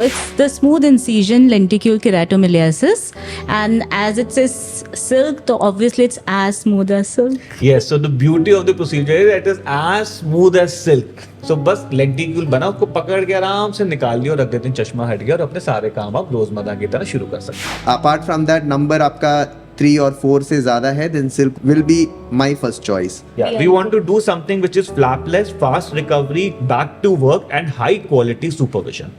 It's the smooth incision lenticule keratomiliasis, and as it says silk, so obviously it's as smooth as silk. Yes, so the beauty of the procedure is it is as smooth as silk. So बस lenticule बना, उसको पकड़ के आराम से निकाल लिया और रख देते हैं, चश्मा हट गया और अपने सारे काम आप रोजमर्रा की तरह शुरू कर सकते हैं। अपार्ट फ्रॉम दैट नंबर आपका 3 और 4 से ज्यादा है, then silk will be my first choice. Yeah, we want to do something which is flapless, fast recovery, back to work and high quality supervision.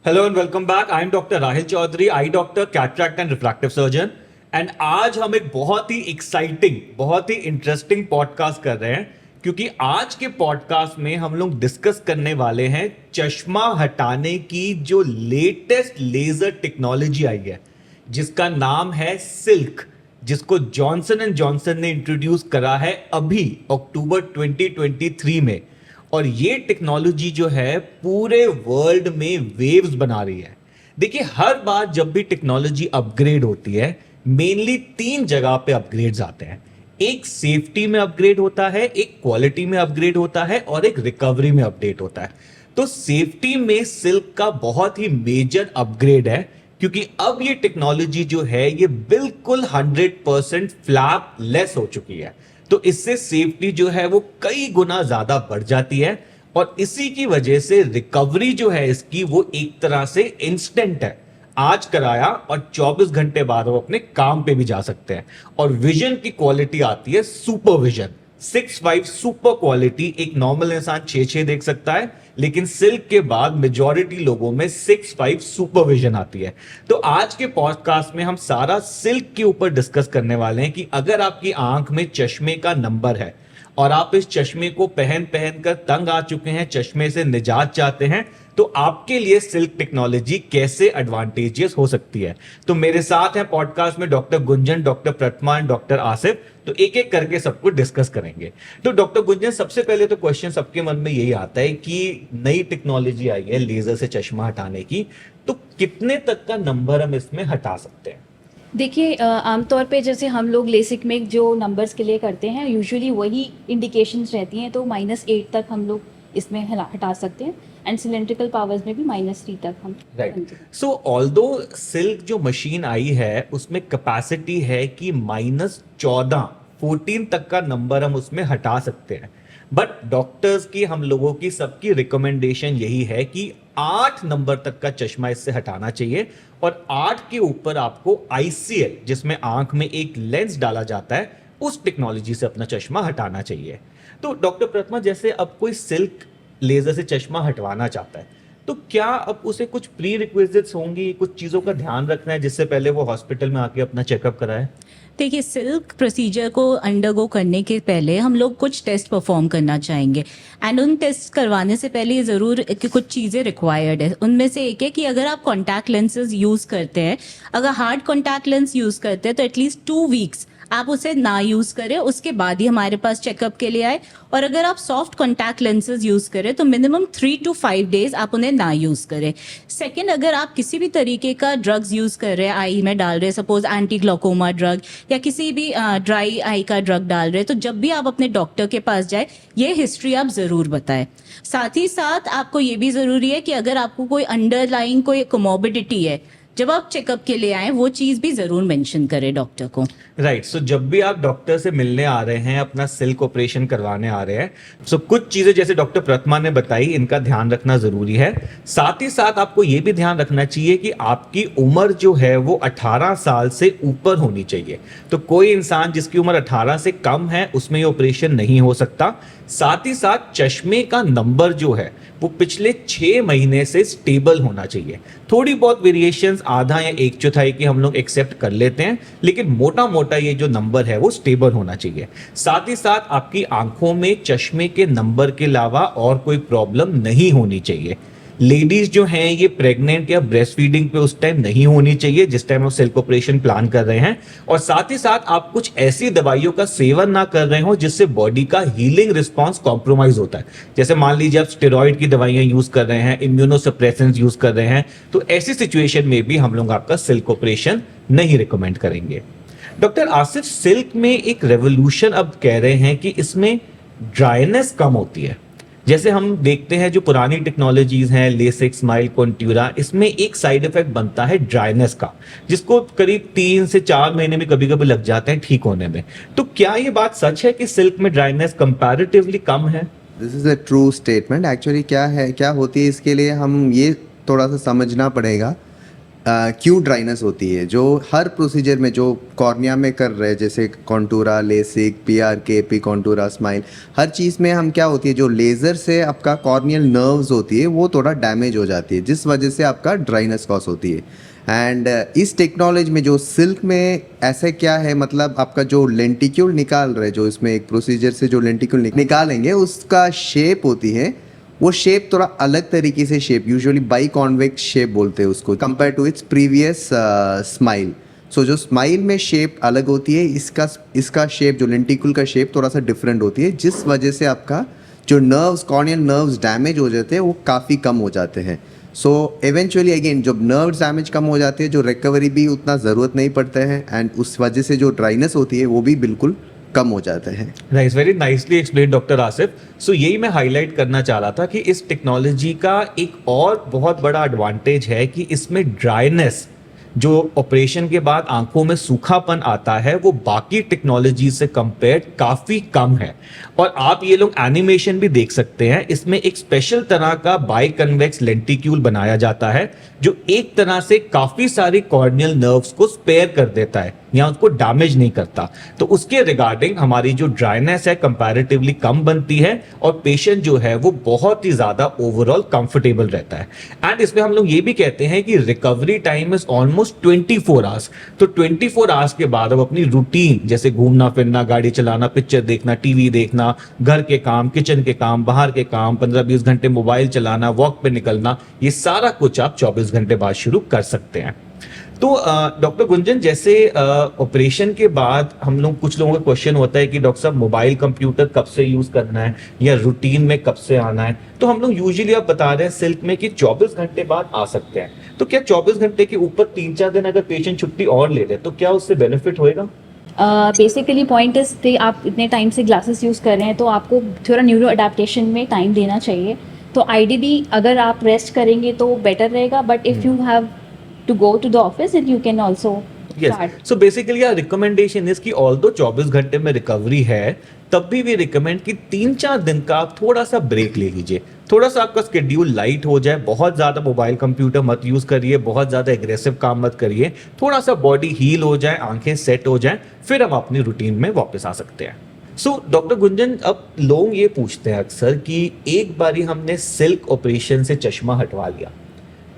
Hello and welcome back. I am Dr. Rahil Chaudhary, eye doctor, cataract and refractive surgeon. And आज हम एक बहुत ही exciting, बहुत ही interesting podcast कर रहे हैं, क्योंकि आज के पॉडकास्ट में हम लोग डिस्कस करने वाले हैं चश्मा हटाने की जो लेटेस्ट लेजर टेक्नोलॉजी आई है, जिसका नाम है सिल्क, जिसको जॉनसन एंड जॉनसन ने इंट्रोड्यूस करा है अभी अक्टूबर 2023 में। और ये टेक्नोलॉजी जो है पूरे वर्ल्ड में वेव्स बना रही है। देखिए, हर बार जब भी टेक्नोलॉजी अपग्रेड होती है, मेनली 3 जगह पे अपग्रेड्स आते हैं। एक सेफ्टी में अपग्रेड होता है, एक क्वालिटी में अपग्रेड होता है और एक रिकवरी में अपडेट होता है। तो सेफ्टी में सिल्क का बहुत ही मेजर अपग्रेड है, क्योंकि अब ये टेक्नोलॉजी जो है ये बिल्कुल 100% फ्लैप लेस हो चुकी है। तो इससे सेफ्टी जो है वो कई गुना ज्यादा बढ़ जाती है, और इसी की वजह से रिकवरी जो है इसकी वो एक तरह से इंस्टेंट है। आज कराया और 24 घंटे बाद वो अपने काम पे भी जा सकते हैं। और विजन की क्वालिटी आती है सुपर विजन 6/5 सुपर क्वालिटी। एक नॉर्मल इंसान 6/6 देख सकता है, लेकिन सिल्क के बाद मेजॉरिटी लोगों में 6/5 सुपर विजन आती है। तो आज के पॉडकास्ट में हम सारा सिल्क के ऊपर डिस्कस करने वाले हैं कि अगर आपकी आंख में चश्मे का नंबर है और आप इस चश्मे को पहन कर तंग आ चुके हैं, चश्मे से निजात चाहते हैं, तो आपके लिए सिल्क टेक्नोलॉजी कैसे एडवांटेजियस हो सकती है। तो मेरे साथ हैं पॉडकास्ट में doctor Gunjan, doctor Prathama and doctor Asif. तो एक एक करके सब कुछ डिस्कस करेंगे। तो डॉक्टर गुंजन, सबसे पहले तो क्वेश्चन सबके मन में यही आता है कि नई टेक्नोलॉजी आई है लेजर से चश्मा हटाने की, तो कितने तक का नंबर हम इसमें हटा सकते हैं? देखिए, आमतौर पे जैसे हम लोग लेसिक में जो नंबर्स के लिए करते हैं, यूजुअली वही इंडिकेशंस रहती हैं। तो -8 तक हम लोग इसमें हटा सकते हैं, एंड सिलेंड्रिकल पावर्स में भी -3 तक हम। राइट। सो ऑल्दो सिल्क जो मशीन आई है उसमें कैपेसिटी है कि -14 तक का नंबर हम उसमें हटा सकते हैं, बट डॉक्टर्स की, हम लोगों की, सबकी रिकमेंडेशन यही है कि 8 नंबर तक का चश्मा इससे हटाना चाहिए। और 8 के ऊपर आपको ICL, जिसमें आंख में एक लेंस डाला जाता है, उस टेक्नोलॉजी से अपना चश्मा हटाना चाहिए। तो डॉक्टर प्रथमा, जैसे अब कोई सिल्क लेजर से चश्मा हटवाना चाहता है, तो क्या अब उसे कुछ प्री रिक्विजिट्स होंगी, कुछ चीजों का ध्यान रखना है जिससे पहले वो हॉस्पिटल में आके अपना चेकअप कराए? देखिए, सिल्क प्रोसीजर को अंडरगो करने के पहले हम लोग कुछ टेस्ट परफॉर्म करना चाहेंगे, एंड उन टेस्ट करवाने से पहले ये ज़रूर कि कुछ चीज़ें रिक्वायर्ड है। उनमें से एक है कि अगर आप कॉन्टैक्ट लेंसेज यूज़ करते हैं, अगर हार्ड कॉन्टैक्ट लेंस यूज़ करते हैं, तो एटलीस्ट 2 वीक्स आप उसे ना यूज़ करें, उसके बाद ही हमारे पास चेकअप के लिए आए। और अगर आप सॉफ्ट कॉन्टैक्ट लेंसेज यूज़ करें तो मिनिमम 3 to 5 डेज आप उन्हें ना यूज़ करें। सेकेंड, अगर आप किसी भी तरीके का ड्रग्स यूज़ कर रहे हैं, आई में डाल रहे हैं, सपोज एंटी ग्लोकोमा ड्रग या किसी भी ड्राई आई का ड्रग डाल रहे हैं, तो जब भी आप अपने डॉक्टर के पास जाए, ये हिस्ट्री आप ज़रूर बताएं। साथ ही साथ आपको ये भी ज़रूरी है कि अगर आपको कोई अंडरलाइंग कोई कोमोबिडिटी है, जब आप चेकअप के लिए आए, वो चीज भी जरूर मेंशन करें डॉक्टर को। राइट। सो जब भी आप डॉक्टर से मिलने आ रहे हैं, अपना सिल्क ऑपरेशन करवाने आ रहे हैं, सो कुछ चीजें जैसे डॉक्टर प्रथमा ने बताई, इनका ध्यान रखना जरूरी है। साथ ही साथ आपको ये भी ध्यान रखना चाहिए कि आपकी उम्र जो है वो 18 साल से ऊपर होनी चाहिए। तो कोई इंसान जिसकी उम्र 18 से कम है उसमें ये ऑपरेशन नहीं हो सकता। साथ ही साथ चश्मे का नंबर जो है वो पिछले 6 महीने से स्टेबल होना चाहिए। थोड़ी बहुत वेरिएशंस, आधा या 1/4 की हम लोग एक्सेप्ट कर लेते हैं, लेकिन मोटा मोटा ये जो नंबर है वो स्टेबल होना चाहिए। साथ ही साथ आपकी आंखों में चश्मे के नंबर के अलावा और कोई प्रॉब्लम नहीं होनी चाहिए। लेडीज जो हैं ये प्रेग्नेंट या ब्रेस्ट फीडिंग पे उस टाइम नहीं होनी चाहिए जिस टाइम आप सिल्क ऑपरेशन प्लान कर रहे हैं। और साथ ही साथ आप कुछ ऐसी दवाइयों का सेवन ना कर रहे हो जिससे बॉडी का हीलिंग रिस्पॉन्स कॉम्प्रोमाइज होता है। जैसे मान लीजिए आप स्टेरॉइड की दवाइयां यूज कर रहे हैं, इम्यूनोसप्रेसेंट्स यूज कर रहे हैं, तो ऐसी सिचुएशन में भी हम लोग आपका सिल्क ऑपरेशन नहीं रिकमेंड करेंगे। डॉक्टर आसिफ, सिल्क में एक रेवोल्यूशन अब कह रहे हैं कि इसमें ड्राइनेस कम होती है। जैसे हम देखते हैं जो पुरानी टेक्नोलॉजीज हैं, लेसिक, स्माइल, कॉन्ट्यूरा, इसमें एक साइड इफेक्ट बनता है ड्राइनेस का, जिसको करीब 3 से 4 महीने में कभी कभी लग जाते हैं ठीक होने में। तो क्या ये बात सच है कि सिल्क में ड्राइनेस कंपैरेटिवली कम है? This is a true statement. Actually क्या होती है, इसके लिए हम ये थोड़ा सा समझना पड़ेगा क्यों ड्राइनेस होती है। जो हर प्रोसीजर में जो कॉर्निया में कर रहे हैं, जैसे कॉन्टूरा, लेसिक, PRK, पी कॉन्टूरा, स्माइल, हर चीज़ में हम क्या होती है, जो लेज़र से आपका कॉर्नियल नर्व्स होती है वो थोड़ा डैमेज हो जाती है, जिस वजह से आपका ड्राइनेस कॉज होती है। एंड इस टेक्नोलॉजी में जो सिल्क में ऐसे क्या है, मतलब आपका जो लेंटिक्यूल निकाल रहे, जो इसमें एक प्रोसीजर से जो लेंटिक्यूल निकालेंगे उसका शेप होती है, वो शेप थोड़ा अलग तरीके से shape, usually by convex shape बोलते हैं उसको, compare to its previous smile. So जो स्माइल में शेप अलग होती है, इसका शेप, जो लेंटिकुल का शेप थोड़ा सा डिफरेंट होती है, जिस वजह से आपका जो नर्व्स, कॉर्नियल नर्व्स डैमेज हो जाते हैं वो काफ़ी कम हो जाते हैं। सो एवेंचुअली अगेन जब नर्व्स डैमेज कम हो जाते हैं, जो रिकवरी भी उतना ज़रूरत नहीं पड़ता है, एंड उस वजह से जो ड्राइनेस होती है वो भी बिल्कुल कम हो जाते हैं। Nice, very nicely explain doctor Asif. So यही मैं हाईलाइट करना चाह रहा था कि इस टेक्नोलॉजी का एक और बहुत बड़ा एडवांटेज है कि इसमें ड्राइनेस, जो ऑपरेशन के बाद आंखों में सूखापन आता है, वो बाकी टेक्नोलॉजी से कंपेयर काफी कम है। और आप ये लोग एनिमेशन भी देख सकते हैं, इसमें एक स्पेशल तरह का बाई कन्वेक्स लेंटिक्यूल बनाया जाता है जो एक तरह से काफी सारी कॉर्नियल नर्व्स को स्पेयर कर देता है या उसको डैमेज नहीं करता। तो उसके रिगार्डिंग हमारी जो ड्राइनेस है कंपैरेटिवली कम बनती है और पेशेंट जो है वो बहुत ही ज्यादा ओवरऑल कंफर्टेबल रहता है। एंड इसमें हम लोग ये भी कहते हैं कि recovery time is almost 24 hours. तो 24 आवर्स के बाद अब अपनी रूटीन, जैसे घूमना फिरना, गाड़ी चलाना, पिक्चर देखना, टीवी देखना, घर के काम, किचन के काम, बाहर के काम, 15-20 घंटे मोबाइल चलाना, वॉक पे निकलना, ये सारा कुछ आप 24 घंटे बाद शुरू कर सकते हैं। तो डॉक्टर गुंजन, जैसे ऑपरेशन के बाद हम लोग, कुछ लोगों का क्वेश्चन होता है कि डॉक्टर साहब मोबाइल कंप्यूटर कब से यूज करना है या रूटीन में कब से आना है, तो हम लोग यूजुअली आप बता रहे हैं सिल्क में कि 24 घंटे बाद आ सकते हैं। तो क्या 24 घंटे के ऊपर 3-4 दिन अगर पेशेंट छुट्टी और ले ले तो क्या उससे बेनिफिट होएगा? बेसिकली पॉइंट इज कि आप इतने टाइम से ग्लासेस यूज़ कर रहे हैं तो आपको थोड़ा न्यूरो अडेप्टेशन में टाइम देना चाहिए। तो आइडियली अगर आप रेस्ट करेंगे तो बेटर रहेगा, but if you have to go to the office and you can also start. So basically our recommendation is कि although 24 घंटे में रिकवरी है, तब भी वी रिकमेंड कि 3-4 दिन का आप थोड़ा सा ब्रेक ले लीजिए, थोड़ा सा आपका स्केड्यूल लाइट हो जाए, बहुत ज्यादा मोबाइल कंप्यूटर मत यूज करिए, बहुत ज्यादा एग्रेसिव काम मत करिए, थोड़ा सा बॉडी हील हो जाए, आंखें सेट हो जाए, फिर हम अपनी रूटीन में वापस आ सकते हैं। सो डॉक्टर गुंजन, अब लोग ये पूछते हैं अक्सर कि एक बारी हमने सिल्क ऑपरेशन से चश्मा हटवा लिया,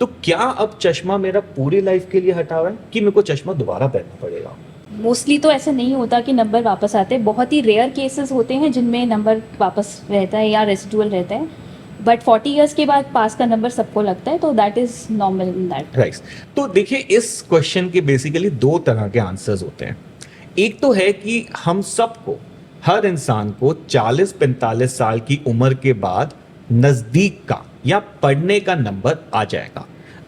तो क्या अब चश्मा मेरा पूरी लाइफ के लिए हटा हुआ है कि मेरे को चश्मा दोबारा पहनना पड़ेगा? मोस्टली तो ऐसा नहीं होता कि नंबर वापस आते हैं, बहुत ही रेयर केसेस होते हैं जिनमें नंबर वापस रहता है या रेसिडुअल रहता है, बट 40 इयर्स के बाद पास का नंबर सबको लगता है, तो that is normal in that. Right. तो देखिए, इस क्वेश्चन के बेसिकली 2 तरह के आंसर्स होते हैं। एक तो है कि हम सबको, हर इंसान को 40-45 साल की उम्र के बाद नजदीक का या पढ़ने का नंबर आ जाएगा।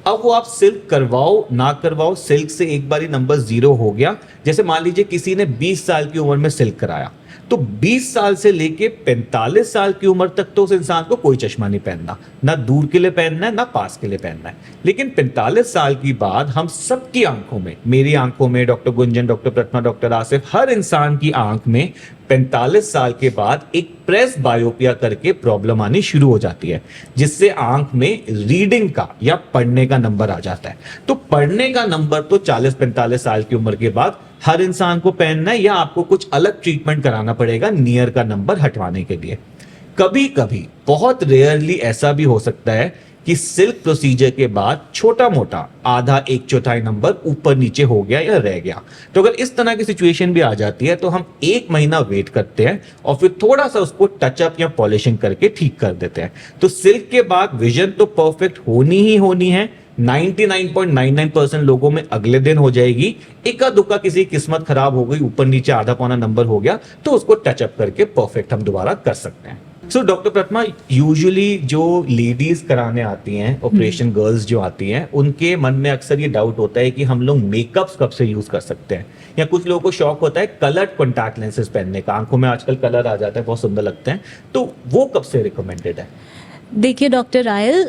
अब वो आप सिल्क करवाओ ना करवाओ, सिल्क से एक बारी नंबर 0 हो गया। जैसे मान लीजिए किसी ने 20 साल की उम्र में सिल्क कराया, तो 20 साल से लेके 45 साल की उम्र तक तो उस इंसान को कोई चश्मा नहीं पहनना, ना दूर के लिए पहनना है ना पास के लिए पहनना है। लेकिन 45 साल की बाद हम सबकी आंखों में, मेरी आंखों में, डॉक्टर गुंजन, डॉक्टर प्रतिमा, डॉक्टर आसिफ, हर इंसान की आंख में 45 साल के बाद एक प्रेस बायोपिया करके प्रॉब्लम आनी शुरू हो जाती है, जिससे आंख में रीडिंग का या पढ़ने का नंबर आ जाता है। तो पढ़ने का नंबर तो 40-45 साल की उम्र के बाद हर इंसान को पहनना है, या आपको कुछ अलग ट्रीटमेंट कराना पड़ेगा नियर का नंबर हटवाने के लिए। कभी कभी, बहुत रेयरली ऐसा भी हो सकता है कि सिल्क प्रोसीजर के बाद छोटा मोटा आधा 1/4 नंबर ऊपर नीचे हो गया या रह गया। तो अगर इस तरह की सिचुएशन भी आ जाती है तो हम 1 महीना वेट करते हैं और फिर थोड़ा सा उसको टचअप या पॉलिशिंग करके ठीक कर देते हैं। तो सिल्क के बाद विजन तो परफेक्ट होनी ही होनी है। 99.99% लोगों में अगले दिन हो जाएगी। इक्का दुक्का किसी किस्मत खराब हो गई, ऊपर नीचे आधा पौना नंबर हो गया, तो उसको टचअप करके परफेक्ट हम दोबारा कर सकते हैं। सो डॉक्टर प्रतिमा, यूजुअली जो लेडीज कराने आती हैं, ऑपरेशन गर्ल्स जो आती हैं, उनके मन में अक्सर ये डाउट होता है कि हम लोग मेकअप्स कब से यूज कर सकते हैं, या कुछ लोगों को शौक होता है कलर्ड कॉन्टैक्ट लेंसेज पहनने का, आंखों में आजकल कलर आ जाता है, बहुत सुंदर लगते हैं, तो वो कब से रिकमेंडेड है? देखिए डॉक्टर रायल,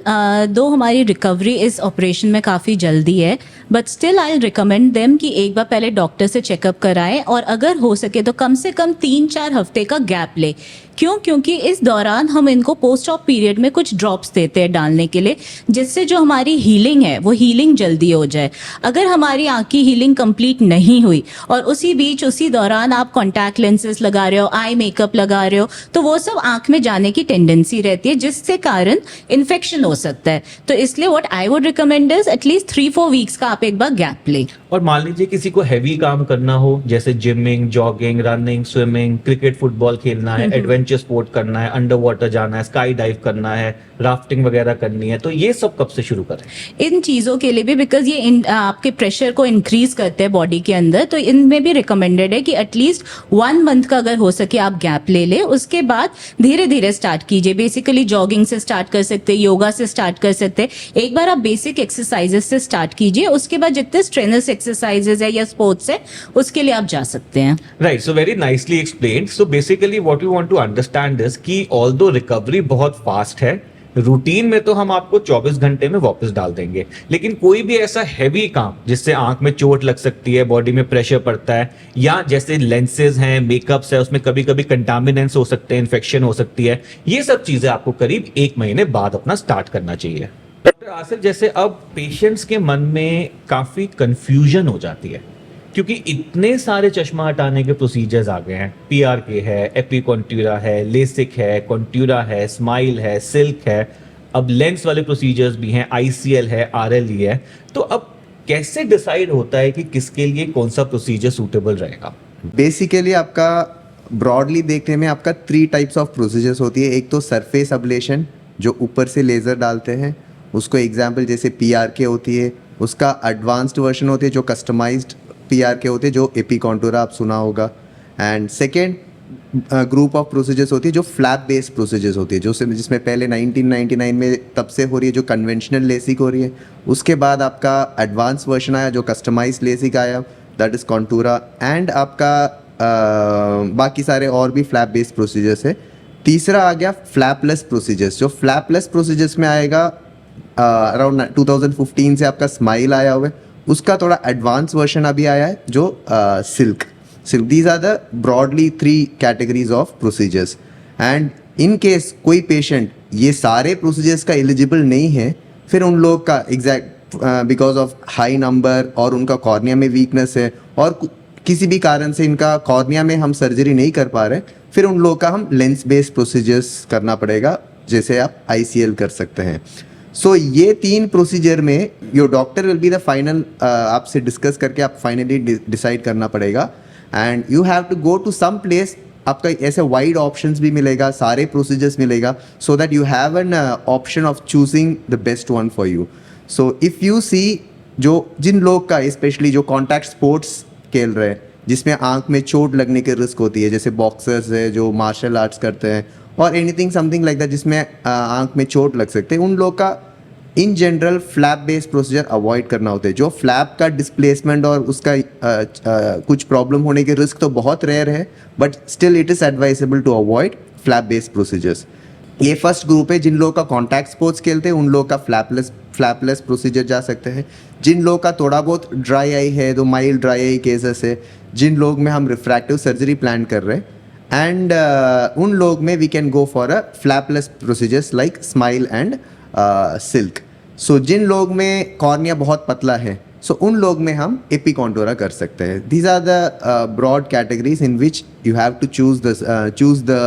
दो हमारी रिकवरी इस ऑपरेशन में काफ़ी जल्दी है, but still I recommend them कि एक बार पहले डॉक्टर से चेकअप कराएं, और अगर हो सके तो कम से कम 3-4 हफ्ते का गैप ले। क्यों? क्योंकि इस दौरान हम इनको पोस्ट ऑप पीरियड में कुछ ड्रॉप्स देते हैं डालने के लिए, जिससे जो हमारी हीलिंग है वो हीलिंग जल्दी हो जाए। अगर हमारी आँख की हीलिंग कंप्लीट नहीं हुई और उसी बीच उसी दौरान आप कॉन्टैक्ट लेंसेज लगा रहे हो, आई मेकअप लगा रहे हो, तो वो सब आँख में जाने की टेंडेंसी रहती है, जिससे कारण इन्फेक्शन हो सकता है। तो इसलिए what I would recommend is at least 3-4 weeks का आप एक बार गैप लें। और मान लीजिए किसी को हैवी काम करना हो, जैसे gymming, jogging, running, swimming, cricket, football खेलना है, एडवेंचर स्पोर्ट करना है, अंडर वाटर जाना है, स्काई डाइव करना है, राफ्टिंग वगैरह करनी है, तो ये सब कब से शुरू करें? इन चीज़ों के लिए भी, बिकॉज ये आपके प्रेशर को इंक्रीज करते हैं बॉडी के अंदर, तो इनमें भी रिकमेंडेड है कि एटलीस्ट 1 मंथ का अगर हो सके आप गैप ले ले, उसके बाद धीरे धीरे स्टार्ट कीजिए। बेसिकली जॉगिंग से स्टार्ट कर सकते हैं, योगा से स्टार्ट कर सकते हैं। एक बार आप बेसिक एक्सरसाइजेस से स्टार्ट कीजिए, उसके बाद जितने स्ट्रेनस एक्सरसाइजेस है या स्पोर्ट्स है उसके लिए आप जा सकते हैं। Right, so very nicely explained. So basically what we want to understand is कि ऑल्दो रिकवरी बहुत फास्ट है, रूटीन में तो हम आपको 24 घंटे में वापस डाल देंगे, लेकिन कोई भी ऐसा हैवी काम जिससे आंख में चोट लग सकती है, बॉडी में प्रेशर पड़ता है, या जैसे लेंसेज हैं, मेकअप्स है, उसमें कभी कभी कंटामिनेंट्स हो सकते हैं, इन्फेक्शन हो सकती है, ये सब चीजें आपको करीब 1 महीने बाद अपना स्टार्ट करना चाहिए। डॉक्टर आसिफ, जैसे अब पेशेंट्स के मन में काफी कंफ्यूजन हो जाती है, क्योंकि इतने सारे चश्मा हटाने के प्रोसीजर्स आ गए हैं, PRK है, एपीकॉन्ट्यूरा है, लेसिक है, कॉन्ट्यूरा है, स्माइल है, सिल्क है, अब लेंस वाले प्रोसीजर्स भी हैं, ICL है, RLE है, तो अब कैसे डिसाइड होता है कि किसके लिए कौन सा प्रोसीजर सूटेबल रहेगा? बेसिकली आपका ब्रॉडली देखने में आपका 3 टाइप्स ऑफ प्रोसीजर्स होती है। एक तो सरफेस अब्लेशन, जो ऊपर से लेज़र डालते हैं, उसको एग्जाम्पल जैसे PRK होती है, उसका एडवांस्ड वर्जन होती है जो कस्टमाइज्ड PRK होते हैं, जो एपीकॉन्टूरा आप सुना होगा। And second group of procedures होती है जो फ्लैप बेस्ड प्रोसीजर्स होती है, जो जिसमें पहले 1999 में तब से हो रही है जो कन्वेंशनल लेसिक हो रही है। उसके बाद आपका एडवांस वर्जन आया जो कस्टमाइज्ड लेसिक आया, दैट इज़ कॉन्टूरा। एंड आपका बाकी सारे और भी फ्लैप बेस्ड प्रोसीजर्स है। तीसरा आ गया फ्लैपलेस प्रोसीजर्स। जो फ्लैपलेस प्रोसीजर्स में आएगा अराउंड 2015 से आपका स्माइल आया हुआ है, उसका थोड़ा एडवांस वर्जन अभी आया है जो silk. These are the broadly 3 categories of procedures. And in case कोई पेशेंट ये सारे प्रोसीजर्स का एलिजिबल नहीं है, फिर उन लोग का exact because of high number और उनका कॉर्निया में वीकनेस है और किसी भी कारण से इनका कॉर्निया में हम सर्जरी नहीं कर पा रहे, फिर उन लोग का हम लेंस बेस्ड प्रोसीजर्स करना पड़ेगा, जैसे आप ICL कर सकते हैं। सो ये 3 प्रोसीजर में your doctor will be the final, आपसे डिस्कस करके आप फाइनली डिसाइड करना पड़ेगा। And you have to go to some place, आपका ऐसे वाइड ऑप्शंस भी मिलेगा, सारे प्रोसीजर्स मिलेगा, so that you have an option of choosing the best one for you. So if you see जिन लोग का स्पेशली जो कॉन्टैक्ट स्पोर्ट्स खेल रहे हैं, जिसमें आंख में चोट लगने की रिस्क होती है, जैसे बॉक्सर्स है जो मार्शल आर्ट्स करते हैं, और एनीथिंग समथिंग लाइक दैट जिसमें आंख में चोट लग सकते हैं, उन लोग का in general flap based procedure avoid करना होता है। जो फ्लैप का डिस्प्लेसमेंट और उसका कुछ प्रॉब्लम होने के रिस्क तो बहुत रेयर है, but still it is advisable to avoid flap based procedures. ये फर्स्ट ग्रुप है, जिन लोगों का कॉन्टैक्ट स्पोर्ट्स खेलते हैं उन लोगों का फ्लैपलेस प्रोसीजर जा सकते हैं। जिन लोगों का थोड़ा बहुत ड्राई आई है, तो माइल्ड ड्राई आई केसेस है, जिन लोग में हम रिफ्रैक्टिव सर्जरी प्लान कर रहे हैं, एंड उन लोग में we can go for a flapless procedures like smile and silk. So जिन लोग में कॉर्निया बहुत पतला है, सो उन लोग में हम एपीकॉन्टूरा कर सकते हैं। These are the broad categories in which you have to choose the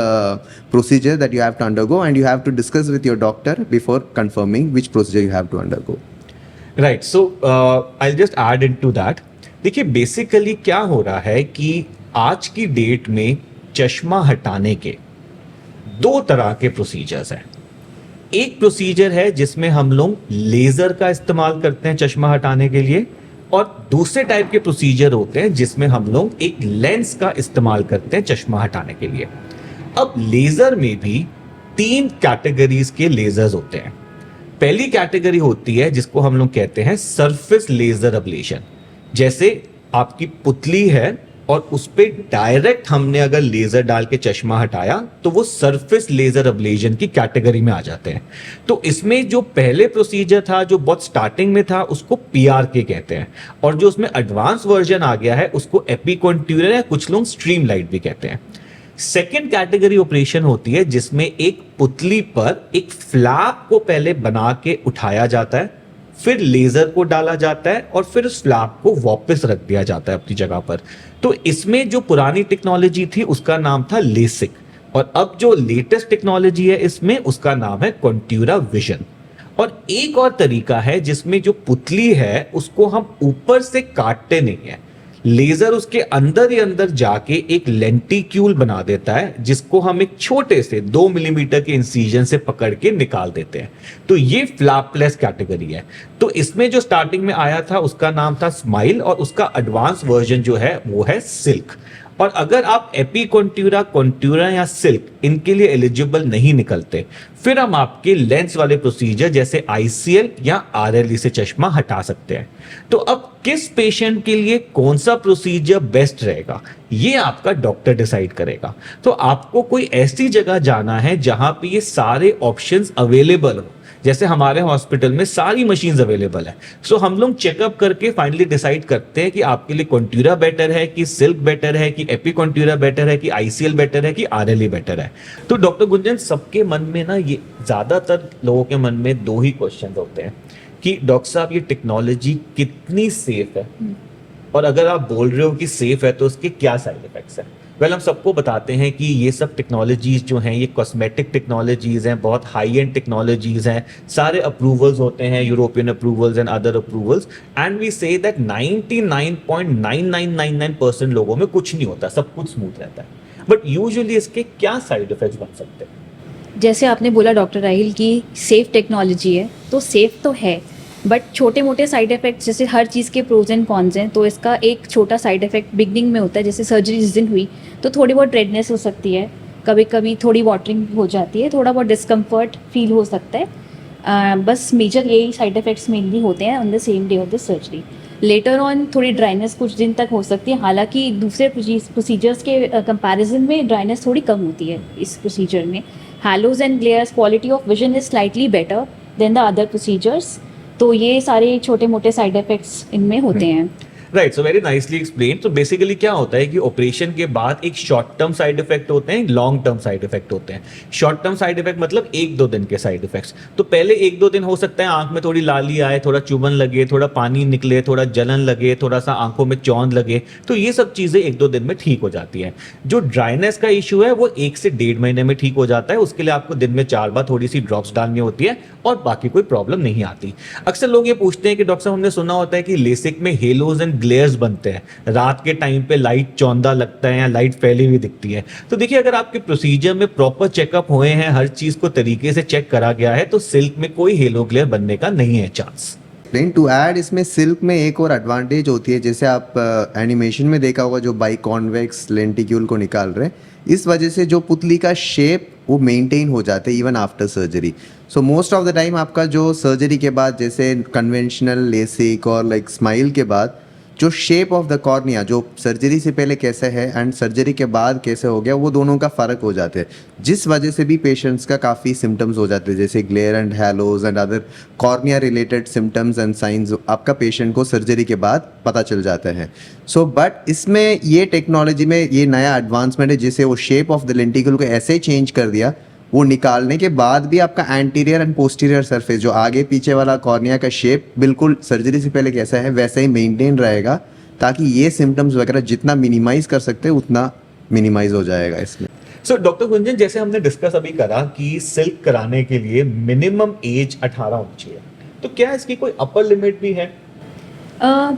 procedure that you have to undergo, and you have to discuss with your doctor before confirming which procedure you have to undergo. Right, so I'll just add into that. देखिए basically क्या हो रहा है कि आज की date में चश्मा हटाने के 2 तरह के प्रोसीजर्स हैं। एक प्रोसीजर है जिसमें हम लोग लेजर का इस्तेमाल करते हैं चश्मा हटाने के लिए, और दूसरे टाइप के प्रोसीजर होते हैं जिसमें हम लोग एक लेंस का इस्तेमाल करते हैं चश्मा हटाने के लिए। अब लेजर में भी तीन कैटेगरीज के लेजर्स होते हैं। पहली कैटेगरी होती है जिसको हम लोग कहते हैं सरफेस लेजर अब्लेशन। जैसे आपकी पुतली है और उस पे डायरेक्ट हमने अगर लेजर डाल के चश्मा हटाया तो वो सरफेस लेजर अब्लेशन की कैटेगरी में आ जाते हैं। तो इसमें जो पहले प्रोसीजर था जो बहुत स्टार्टिंग में था उसको पीआरके कहते हैं, और जो उसमें एडवांस वर्जन आ गया है उसको एपिकॉन्ट्यूरर या कुछ लोग स्ट्रीमलाइट भी कहते हैं। सेकेंड कैटेगरी ऑपरेशन होती है जिसमें एक पुतली पर एक फ्लैप को पहले बना के उठाया जाता है, फिर लेजर को डाला जाता है और फिर उस फ्लैप को वापस रख दिया जाता है अपनी जगह पर। तो इसमें जो पुरानी टेक्नोलॉजी थी उसका नाम था लेसिक, और अब जो लेटेस्ट टेक्नोलॉजी है इसमें उसका नाम है कॉन्ट्यूरा विजन। और एक और तरीका है जिसमें जो पुतली है उसको हम ऊपर से काटते नहीं है, लेजर उसके अंदर ही अंदर जाके एक लेंटिक्यूल बना देता है जिसको हम एक छोटे से 2 मिलीमीटर के इंसीजन से पकड़ के निकाल देते हैं। तो ये फ्लैपलेस कैटेगरी है। तो इसमें जो स्टार्टिंग में आया था उसका नाम था स्माइल, और उसका एडवांस वर्जन जो है वो है सिल्क। और अगर आप एपिकॉन्ट्यूरा, कॉन्ट्यूरा या सिल्क इनके लिए एलिजिबल नहीं निकलते, फिर हम आपके लेंस वाले प्रोसीजर जैसे आईसीएल या आरएलई से चश्मा हटा सकते हैं। तो अब किस पेशेंट के लिए कौन सा प्रोसीजर बेस्ट रहेगा ये आपका डॉक्टर डिसाइड करेगा। तो आपको कोई ऐसी जगह जाना है जहां पे ये सारे ऑप्शंस अवेलेबल हो। जैसे हमारे हॉस्पिटल में सारी मशीन्स अवेलेबल है, सो हम लोग चेकअप करके फाइनली डिसाइड करते हैं कि आपके लिए कॉन्ट्यूरा बेटर है कि सिल्क बेटर है कि एपिकॉन्ट्यूरा बेटर है कि आईसीएल बेटर है कि आरएलई बेटर है। तो डॉक्टर गुंजन, सबके मन में ना ये ज्यादातर लोगों के मन में दो ही क्वेश्चन होते हैं कि डॉक्टर साहब ये टेक्नोलॉजी कितनी सेफ है, और अगर आप बोल रहे हो कि सेफ है तो उसके क्या साइड इफेक्ट्स हैं। वेल, हम सबको बताते हैं कि ये सब टेक्नोलॉजीज जो हैं ये कॉस्मेटिक टेक्नोलॉजीज हैं, बहुत हाई एंड टेक्नोलॉजीज हैं, सारे अप्रूवल्स होते हैं, European approvals and other approvals, and we say that 99.9999% लोगों में कुछ नहीं होता, सब कुछ स्मूथ रहता है। बट यूजुअली इसके क्या साइड इफेक्ट्स बन सकते हैं? जैसे आपने बोला डॉक्टर राहिल की सेफ टेक्नोलॉजी है, तो सेफ तो है, बट छोटे मोटे साइड इफेक्ट्स, जैसे हर चीज़ के प्रोज एंड कॉन्स हैं, तो इसका एक छोटा साइड इफेक्ट बिगनिंग में होता है। जैसे सर्जरी जिस दिन हुई तो थोड़ी बहुत रेडनेस हो सकती है, कभी कभी थोड़ी वाटरिंग हो जाती है, थोड़ा बहुत डिस्कम्फर्ट फील हो सकता है। बस मेजर यही साइड इफेक्ट्स मेनली होते हैं on the same day of the surgery. Later on थोड़ी ड्राइनेस कुछ दिन तक हो सकती है, हालांकि दूसरे प्रोसीजर्स के कंपैरिजन में ड्राइनेस थोड़ी कम होती है इस प्रोसीजर में। Halos and glares, quality of vision is slightly better than the other procedures. तो ये सारे छोटे मोटे साइड इफेक्ट्स इनमें होते हैं। Right, so very nicely explain. तो बेसिकली क्या होता है कि ऑपरेशन के बाद एक शॉर्ट टर्म साइड इफेक्ट होते हैं, लॉन्ग टर्म साइड इफेक्ट होते हैं। शॉर्ट टर्म साइड इफेक्ट मतलब 1-2 दिन के साइड इफेक्ट्स। तो पहले 1-2 दिन हो सकता है आंख में थोड़ी लाली आए, थोड़ा चुभन लगे, थोड़ा पानी निकले, थोड़ा जलन लगे, थोड़ा सा आंखों में चौंध लगे, तो ये सब चीजें 1-2 दिन में ठीक हो जाती है। जो ड्राइनेस का इशू है वो 1 से 1.5 महीने में ठीक हो जाता है। उसके लिए आपको दिन में 4 बार थोड़ी सी ड्रॉप्स डालनी होती है और बाकी कोई प्रॉब्लम नहीं आती। अक्सर लोग ये पूछते हैं कि डॉक्टर साहब, हमने सुना होता है कि लेसिक में हेलोज एंड ग्लेयर्स बनते हैं, रात के टाइम पे लाइट चौंधा लगता है या लाइट फैली हुई दिखती है। तो देखिए, अगर आपके प्रोसीजर में प्रॉपर चेकअप हुए हैं, हर चीज को तरीके से चेक करा गया है, तो सिल्क में कोई हेलो ग्लेयर बनने का नहीं है चांस। टू ऐड, इसमें सिल्क में एक और एडवांटेज होती है, जैसे आप एनिमेशन में देखा होगा जो बाई कॉन्वेक्स लेंटिक्यूल को निकाल रहे हैं, इस वजह से जो पुतली का शेप वो मेंटेन हो जाते हैं even after surgery. So most of the time आपका जो सर्जरी के बाद, जैसे कन्वेंशनल लेसिक और लाइक स्माइल के बाद, जो शेप ऑफ द कॉर्निया जो सर्जरी से पहले कैसे है एंड सर्जरी के बाद कैसे हो गया, वो दोनों का फ़र्क हो जाते हैं, जिस वजह से भी पेशेंट्स का काफ़ी सिम्टम्स हो जाते हैं, जैसे glare and halos and other cornea related symptoms and signs आपका पेशेंट को सर्जरी के बाद पता चल जाते हैं। सो बट इसमें ये टेक्नोलॉजी में ये नया एडवांसमेंट है, जिसे वो शेप ऑफ द लेंटिकल को ऐसे चेंज कर दिया, वो निकालने के बाद भी आपका एंटीरियर एंड पोस्टीरियर सरफेस जो आगे पीछे वाला कॉर्निया का शेप बिल्कुल सर्जरी से पहले कैसा है वैसा ही मेंटेन रहेगा, ताकि ये सिम्टम्स वगैरह जितना मिनिमाइज कर सकते हैं उतना मिनिमाइज हो जाएगा इसमें। सो डॉक्टर गुंजन, जैसे हमने डिस्कस अभी करा कि सिल्क कराने के लिए मिनिमम एज 18 होनी चाहिए, तो क्या इसकी कोई अपर लिमिट भी है?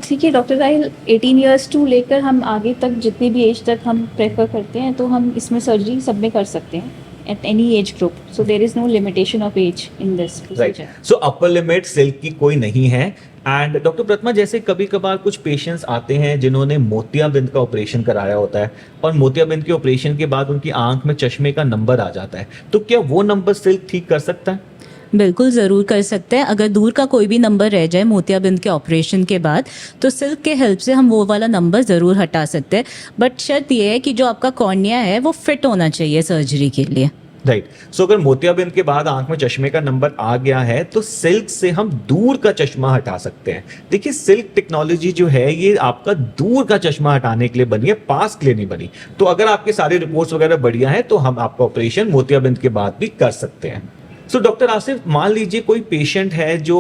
ठीक है डॉक्टर राहिल, 18 ईयर्स टू लेकर हम आगे तक जितनी भी एज तक हम प्रेफर करते हैं, तो हम इसमें सर्जरी सब में कर सकते हैं। at any age group. So there is no limitation of age in this right, procedure. So upper limit silk की कोई नहीं है. एंड डॉक्टर प्रतिमा, जैसे कभी कभार कुछ पेशेंट्स आते हैं जिन्होंने मोतियाबिंद का ऑपरेशन कराया होता है और मोतियाबिंद के ऑपरेशन के बाद उनकी आंख में चश्मे का नंबर आ जाता है, तो क्या वो नंबर सिल्क ठीक कर सकता है? बिल्कुल ज़रूर कर सकते हैं. अगर दूर का कोई भी नंबर रह जाए मोतियाबिंद के ऑपरेशन के बाद, तो सिल्क के हेल्प से हम वो वाला नंबर ज़रूर हटा सकते हैं. बट शर्त ये है कि जो आपका कॉर्निया है वो फिट होना चाहिए सर्जरी के लिए. राइट, सो अगर मोतियाबिंद के बाद आंख में चश्मे का नंबर आ गया है तो सिल्क से हम दूर का चश्मा हटा सकते हैं. देखिए, सिल्क टेक्नोलॉजी जो है ये आपका दूर का चश्मा हटाने के लिए बनी है, पास के लिए नहीं बनी. तो अगर आपके सारे रिपोर्ट्स वगैरह बढ़िया है तो हम आपका ऑपरेशन मोतियाबिंद के बाद भी कर सकते हैं. सो डॉक्टर आसिफ, मान लीजिए कोई पेशेंट है जो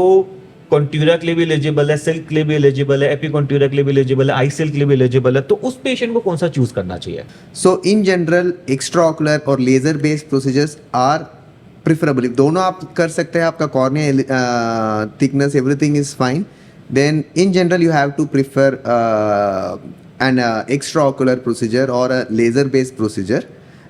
कॉन्ट्यूरा के लिए भी एलिजिबल है, सिल्क के लिए भी एलिजिबल है, एपीकॉन्ट्यूरा के लिए भी एलिजिबल है, आई सिल्क के लिए भी एलिजिबल है, तो उस पेशेंट को कौन सा चूज करना चाहिए? सो इन जनरल एक्स्ट्राओकुलर और laser based procedures are preferable. दोनों आप कर सकते हैं. आपका cornea thickness everything is fine. Then in general you have to prefer an extraocular procedure और a laser based procedure.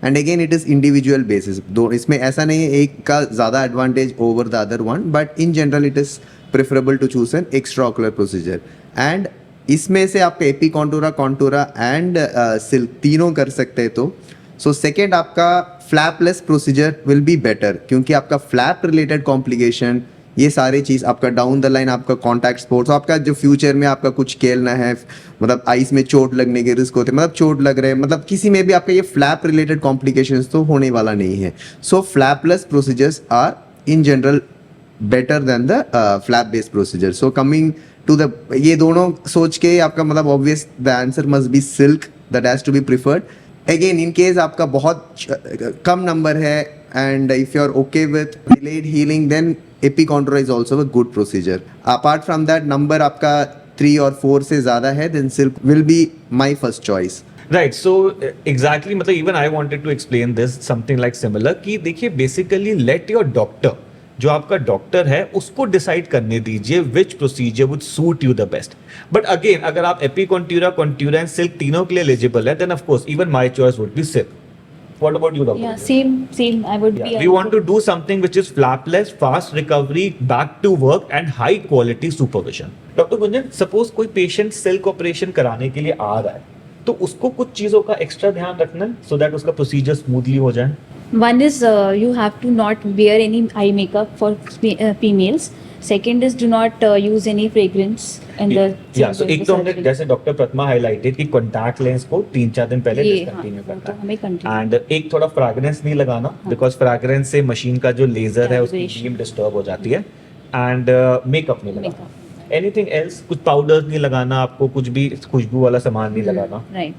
And again it is individual basis. दो इसमें ऐसा नहीं है एक का ज़्यादा advantage over the other one, but in general it is preferable to choose an extraocular procedure. And इसमें से आपका एपी कॉन्टूरा एंड सिल्क तीनों कर सकते हैं. तो सो सेकेंड आपका flapless procedure will be better, क्योंकि आपका फ्लैप रिलेटेड कॉम्प्लिकेशन ये सारी चीज़ आपका डाउन द लाइन आपका कॉन्टैक्ट स्पोर्ट्स, आपका जो फ्यूचर में आपका कुछ खेलना है, मतलब आइस में चोट लगने के रिस्क होते हैं, मतलब चोट लग रहे हैं, मतलब किसी में भी आपका ये फ्लैप रिलेटेड कॉम्प्लिकेशंस तो होने वाला नहीं है. So flapless procedures are in general better than the flap based procedure. So coming to the ये दोनों सोच के आपका मतलब obvious the answer must be silk, that has to be preferred. Again in case आपका बहुत कम नंबर है and if you are okay with delayed healing, then epicontour is also a good procedure. Apart from that, number आपका 3 और 4 से ज़्यादा है, then silk will be my first choice. Right, so exactly, मतलब even I wanted to explain this something like similar कि देखिए basically let your doctor, जो आपका डॉक्टर है उसको डिसाइड करने दीजिए which procedure would suit you the best. But again अगर आप एपीकॉन्ट्यूरा, कॉन्ट्यूरा एंड सिल्क तीनों के लिए एलिजिबल है, then of course even my choice would be silk. What about you, doctor? Yeah, same. I would be. We want to do something which is flapless, fast recovery, back to work, and high quality supervision. Doctor Gunjan, suppose कोई patient silk operation कराने के लिए आ रहा है, तो उसको कुछ चीजों का एक्स्ट्रा ध्यान रखना है सो दैट उसका प्रोसीजर स्मूथली हो जाए. One is you have to not wear any eye makeup for females. Second is do not use any fragrance in the so एक तो हमने जैसे डॉक्टर प्रतिमा हाईलाइटेड कि कॉन्टैक्ट लेंस को 3-4 दिन पहले डिसकंटिन्यू करना है, हमें कंटिन्यू. एंड एक थोड़ा फ्रैग्रेंस नहीं लगाना, बिकॉज फ्रैग्रेंस से मशीन का जो लेजर है उसकी बीम डिस्टर्ब हो जाती है. एंड मेकअप नहीं लगाना. एनीथिंग एल्स, कुछ पाउडर नहीं लगाना आपको, कुछ भी खुशबू वाला सामान नहीं लगाना. राइट.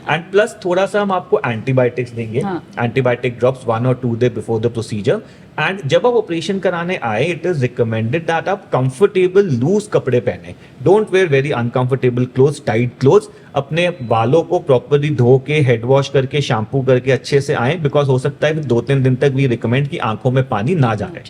एंड प्लस थोड़ा सा हम आपको एंटीबायोटिक्स देंगे, antibiotic drops 1 or 2 day before the procedure. And जब आप ऑपरेशन कराने आए, इट इज रिकमेंडेड दैट आप कंफर्टेबल लूज कपड़े पहने. Don't wear very uncomfortable clothes, tight clothes. अपने बालों को प्रॉपर्ली धो के, हेड वॉश करके, शैम्पू करके अच्छे से आए, बिकॉज हो सकता है 2-3 दिन तक भी रिकमेंड कि आंखों में पानी ना जाए.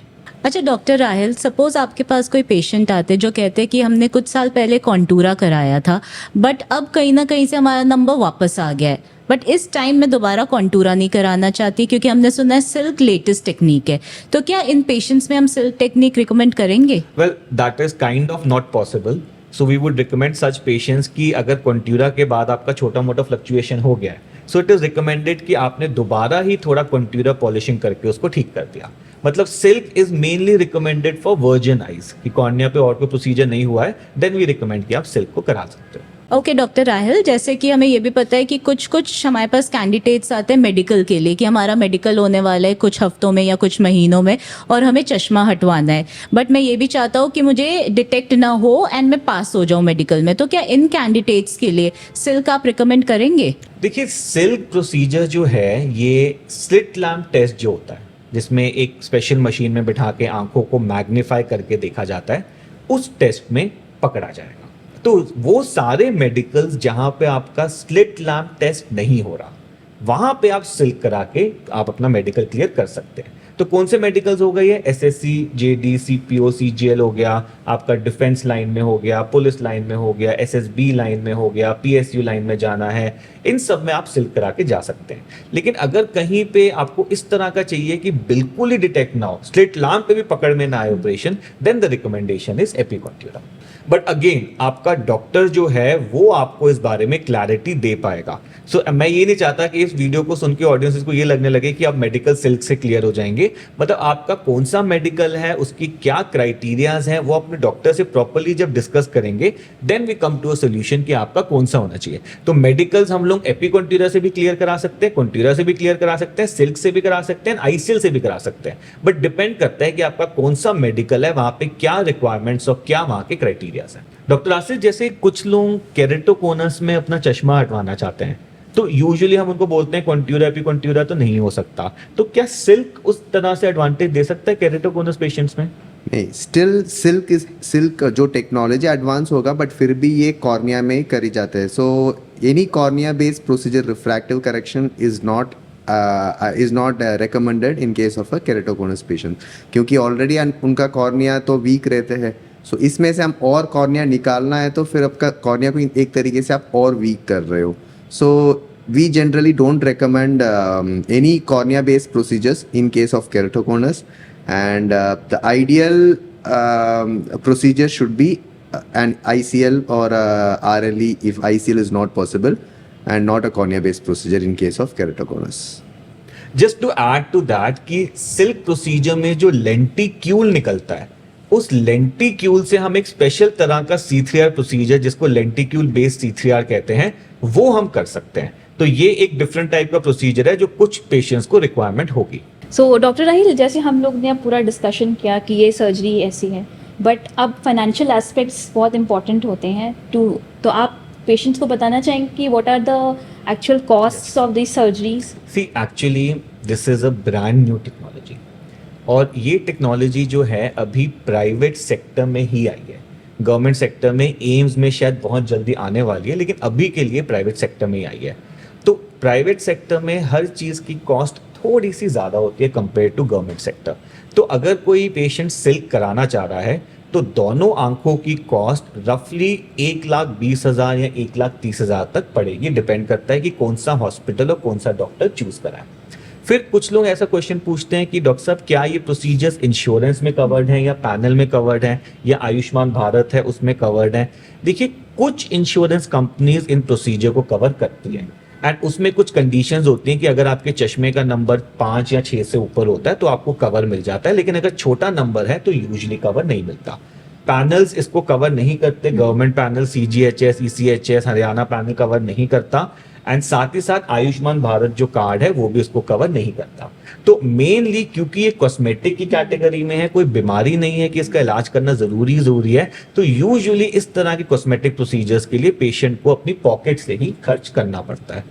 अच्छा डॉक्टर राहिल, सपोज आपके पास कोई पेशेंट आते जो कहते कि हमने कुछ साल पहले कॉन्टूरा कराया था, बट अब कहीं ना कहीं से हमारा नंबर वापस आ गया है, बट इस टाइम मैं दोबारा कॉन्टूरा नहीं कराना चाहती क्योंकि हमने सुना है सिल्क लेटेस्ट टेक्निक है, तो क्या इन पेशेंट्स में हम सिल्क टेक्निक रिकमेंड करेंगे? Well, that is kind of not possible. So we would recommend such patients की अगर कॉन्टूरा के बाद आपका छोटा मोटा फ्लक्चुएशन हो गया है, सो इट इज रिकमेंडेड कि आपने दोबारा ही थोड़ा कॉन्टूरा पॉलिशिंग करके उसको ठीक कर दिया. मतलब silk is mainly recommended for virgin eyes, कि कॉर्निया पे और कोई प्रोसीजर नहीं हुआ है, देन वी रिकमेंड कि आप सिल्क को करा सकते हो. ओके डॉक्टर राहिल, जैसे कि हमें ये भी पता है कि कुछ हमारे पास कैंडिडेट्स आते हैं मेडिकल के लिए कि हमारा मेडिकल होने वाला है कुछ हफ्तों में या कुछ महीनों में और हमें चश्मा हटवाना है, बट मैं ये भी चाहता हूँ कि मुझे डिटेक्ट ना हो एंड मैं पास हो जाऊँ मेडिकल में, तो क्या इन कैंडिडेट्स के लिए सिल्क आप रिकमेंड करेंगे? देखिए, सिल्क प्रोसीजर जो है ये स्लिट लैम्प टेस्ट जो होता है, जिसमें एक स्पेशल मशीन में बिठा के आंखों को मैग्नीफाई करके देखा जाता है, उस टेस्ट में पकड़ा जाएगा. तो वो सारे मेडिकल्स जहां पे आपका स्लिट लैम्प टेस्ट नहीं हो रहा, वहां पे आप सिल्क करा के आप अपना मेडिकल क्लियर कर सकते हैं. तो तो कौन से मेडिकल्स हो गए? ये एसएससी, जेडी, सीपीओ, सीजीएल हो गया, आपका डिफेंस लाइन में हो गया, पुलिस लाइन में हो गया, एसएसबी लाइन में हो गया, पीएसयू लाइन में जाना है, इन सब में आप सिल्क करा के जा सकते हैं। लेकिन अगर कहीं पे आपको इस तरह का चाहिए कि बिल्कुल ही डिटेक्ट ना हो, स्लिट लैम्प पे भी पकड़ में ना आए operation, then the recommendation is epicontoura. But again आपका डॉक्टर जो है वो आपको इस बारे में क्लैरिटी दे पाएगा। सो मैं ये नहीं चाहता कि इस वीडियो को सुन के ऑडियंस को ये लगने लगे कि आप मेडिकल सिल्क से क्लियर हो जाएंगे। मतलब आपका कौन सा मेडिकल है, उसकी क्या क्राइटेरियाज हैं, वो अपने डॉक्टर से प्रॉपर्ली जब डिस्कस करेंगे then we come to a solution कि आपका कौन सा होना चाहिए। तो मेडिकल्स हम लोग एपिकॉन्ट्यूरा से भी क्लियर करा सकते हैं, कॉन्ट्यूरा से भी क्लियर करा सकते हैं, सिल्क से भी करा सकते हैं, आईसीएल से भी करा सकते हैं। बट डिपेंड करता है कि आपका कौन सा मेडिकल है, वहां पे क्या रिक्वायरमेंट्स और क्या वहां के क्राइटेरियाज हैं। डॉक्टर आसिफ, जैसे कुछ लोग केरेटोकोनस में अपना चश्मा हटवाना चाहते हैं, तो यूजुअली हम उनको बोलते हैं कॉन्ट्यूरा एपिकॉन्ट्यूरा तो नहीं हो सकता, तो क्या सिल्क उस तरह से एडवांटेज दे सकता है केरेटोकोनस पेशेंट्स में? नहीं, स्टिल सिल्क जो टेक्नोलॉजी एडवांस होगा बट फिर भी ये कॉर्निया में ही करी जाते हैं। So any cornea based procedure refractive correction is not recommended in case of a keratoconus patient, क्योंकि ऑलरेडी उनका कॉर्निया तो वीक रहते हैं। सो इसमें से हम और कॉर्निया निकालना है तो फिर आपका कॉर्निया को एक तरीके से आप और वीक कर रहे हो। सो we generally don't recommend any cornea based procedures in case of keratoconus, and the ideal procedure should be an ICL or RLE if ICL is not possible, and not a cornea based procedure in case of keratoconus. Just to add to that कि silk procedure में जो lenticule निकलता है, उस lenticule से हम एक special तरह का C3R प्रोसीजर जिसको लेंटिक्यूल बेस्ड C3R कहते हैं वो हम कर सकते हैं। तो ये एक डिफरेंट टाइप का प्रोसीजर है जो कुछ पेशेंट्स को रिक्वायरमेंट होगी। सो डॉक्टर राहिल, जैसे हम लोग ने अब पूरा डिस्कशन किया कि ये सर्जरी ऐसी है, बट अब फाइनेंशियल एस्पेक्ट्स बहुत इंपॉर्टेंट होते हैं तो आप पेशेंट्स को बताना चाहेंगे कि what are the actual costs of this surgeries? See actually this is a brand new technology, और ये टेक्नोलॉजी जो है अभी प्राइवेट सेक्टर में ही आई है। गवर्नमेंट सेक्टर में एम्स में शायद बहुत जल्दी आने वाली है, लेकिन अभी के लिए प्राइवेट सेक्टर में ही आई है। तो प्राइवेट सेक्टर में हर चीज़ की कॉस्ट थोड़ी सी ज़्यादा होती है कंपेयर टू गवर्नमेंट सेक्टर। तो अगर कोई पेशेंट सिल्क कराना चाह रहा है तो दोनों आंखों की कॉस्ट रफली 1,20,000 या 1,30,000 तक पड़ेगी। डिपेंड करता है कि कौन सा हॉस्पिटल और कौन सा डॉक्टर चूज कराए। फिर कुछ लोग ऐसा क्वेश्चन पूछते हैं कि डॉक्टर साहब क्या ये प्रोसीजर्स इंश्योरेंस में कवर्ड हैं या पैनल में कवर्ड हैं या आयुष्मान भारत है उसमें कवर्ड हैं? देखिए, कुछ इंश्योरेंस कंपनीज इन प्रोसीजर को कवर करती हैं, एंड उसमें कुछ कंडीशंस होती हैं कि अगर आपके चश्मे का नंबर 5 या 6 से ऊपर होता है तो आपको कवर मिल जाता है, लेकिन अगर छोटा नंबर है तो यूजुअली कवर नहीं मिलता। पैनल्स इसको कवर नहीं करते, government panel CGHS, ECHS, Haryana panel cover नहीं करता, एंड साथ ही साथ आयुष्मान भारत जो कार्ड है वो भी उसको कवर नहीं करता। तो मेनली क्योंकि ये कॉस्मेटिक की कैटेगरी में है, कोई बीमारी नहीं है कि इसका इलाज करना जरूरी है, तो यूजुअली इस तरह के कॉस्मेटिक प्रोसीजर्स के लिए पेशेंट को अपनी पॉकेट से ही खर्च करना पड़ता है।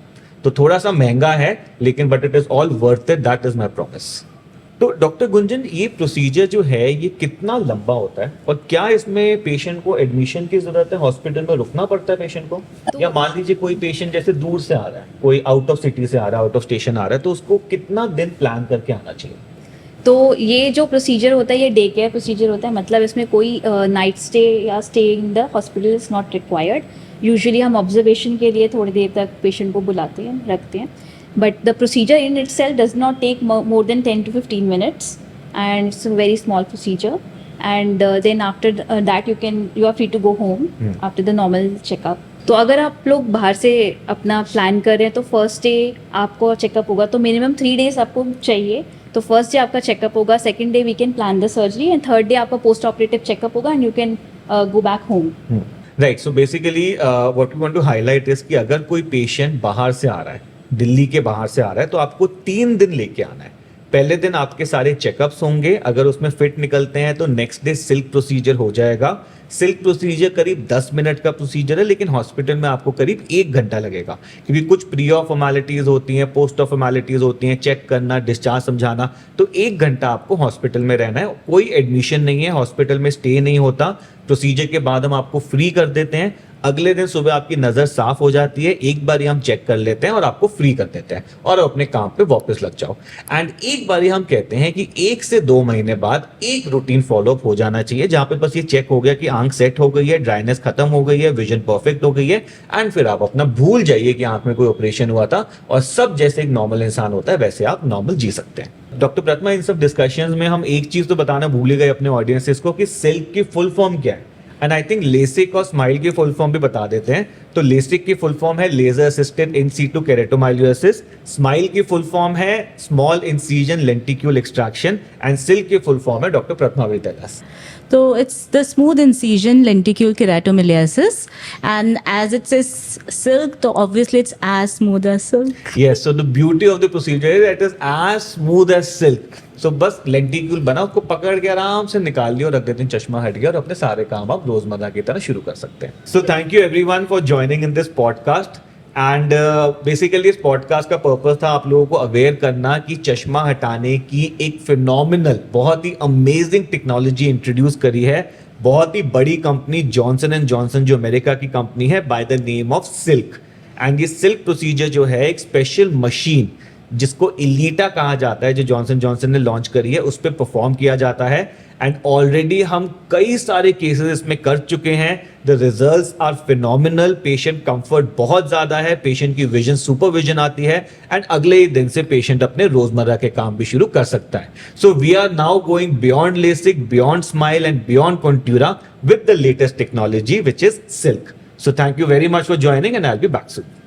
तो थोड़ा सा महंगा है, लेकिन but it is all worth it, that is my promise. तो डॉक्टर गुंजन, ये प्रोसीजर जो है ये कितना लंबा होता है, और क्या इसमें पेशेंट को एडमिशन की जरूरत है, हॉस्पिटल में रुकना पड़ता है पेशेंट को? या मान लीजिए कोई पेशेंट जैसे दूर से आ रहा है, कोई आउट ऑफ सिटी से आ रहा है, आउट ऑफ स्टेशन आ रहा है, तो उसको कितना दिन प्लान करके आना चाहिए? तो ये जो प्रोसीजर होता है ये डे केयर प्रोसीजर होता है, मतलब इसमें कोई नाइट स्टे या stay in the hospital is not required. Usually हम ऑब्जर्वेशन के लिए थोड़ी देर तक पेशेंट को बुलाते हैं, रखते हैं, but the procedure in itself does not take more than 10 to 15 minutes, and it's a very small procedure, and then after that you are free to go home after the normal checkup. तो अगर आप लोग बाहर से अपना plan कर रहे हैं तो फर्स्ट डे आपको चेकअप होगा, तो मिनिमम 3 days आपको चाहिए। तो फर्स्ट डे आपका चेकअप होगा, second day we can plan the surgery, and third day आपका पोस्ट ऑपरेटिव चेकअप होगा, and you can go back home. Right, so basically what we want to highlight is कि अगर कोई patient बाहर से आ रहा है, दिल्ली के बाहर से आ रहा है, तो आपको 3 दिन लेके आना है। पहले दिन आपके सारे चेकअप्स होंगे, अगर उसमें फिट निकलते हैं तो नेक्स्ट डे सिल्क प्रोसीजर हो जाएगा। सिल्क प्रोसीजर करीब 10 मिनट का प्रोसीजर है, लेकिन हॉस्पिटल में आपको करीब 1 घंटा लगेगा, क्योंकि कुछ प्री ऑफ फॉर्मेलिटीज होती हैं, पोस्ट ऑफ फॉर्मेलिटीज होती हैं, चेक करना, डिस्चार्ज समझाना, तो 1 घंटा आपको हॉस्पिटल में रहना है। कोई एडमिशन नहीं है, हॉस्पिटल में स्टे नहीं होता। प्रोसीजर के बाद हम आपको फ्री कर देते हैं। अगले दिन सुबह आपकी नजर साफ हो जाती है, एक बार हम चेक कर लेते हैं और आपको फ्री कर देते हैं और अपने काम पे वापस लग जाओ। एंड एक बार हम कहते हैं कि 1 से 2 महीने बाद एक रूटीन फॉलोअप हो जाना चाहिए, जहां पे बस ये चेक हो गया कि आंख सेट हो गई है, ड्राइनेस खत्म हो गई है, विजन परफेक्ट हो गई है, एंड फिर आप अपना भूल जाइए कि आंख में कोई ऑपरेशन हुआ था और सब जैसे एक नॉर्मल इंसान होता है वैसे आप नॉर्मल जी सकते हैं। डॉक्टर प्रतिमा, इन सब डिस्कशंस में हम एक चीज तो बताना भूल ही गए अपने ऑडियंसेस को कि सिल्क की फुल फॉर्म क्या है, एंड आई थिंक लेसिक और स्माइल की फुल फॉर्म भी बता देते हैं। तो लेसिक की फुल फॉर्म है laser assisted in situ keratomileusis, smile की फुल फॉर्म है small incision lenticule extraction, and silk की फुल फॉर्म है doctor Pratima will tell us. So it's the smooth incision lenticule keratomeliosis, and as it says silk, so obviously it's as smooth as silk. Yes, so the beauty of the procedure is that it is as smooth as silk. So बस lenticule बना, उसको पकड़ के आराम से निकाल लिया और रख देते हैं, चश्मा हट गया और अपने सारे काम आप रोजमर्रा की तरह शुरू कर सकते हैं। So thank you everyone for joining in this podcast. And basically इस पॉडकास्ट का पर्पस था आप लोगों को अवेयर करना कि चश्मा हटाने की एक फिनोमिनल, बहुत ही अमेजिंग टेक्नोलॉजी इंट्रोड्यूस करी है बहुत ही बड़ी कंपनी जॉनसन एंड जॉनसन, जो अमेरिका की कंपनी है, by the name of silk. And ये सिल्क प्रोसीजर जो है एक स्पेशल मशीन जिसको इलीटा कहा जाता है, जो जॉनसन जॉनसन ने लॉन्च करी है, उस पर परफॉर्म किया जाता है। एंड ऑलरेडी हम कई सारे केसेस इसमें कर चुके हैं। The results are phenomenal, patient comfort बहुत ज्यादा है, पेशेंट की विजन सुपरविजन आती है, एंड अगले ही दिन से पेशेंट अपने रोजमर्रा के काम भी शुरू कर सकता है। So we are now going beyond LASIK, beyond smile and beyond contoura with the latest technology which is silk. So thank you very much for joining and I will be back soon.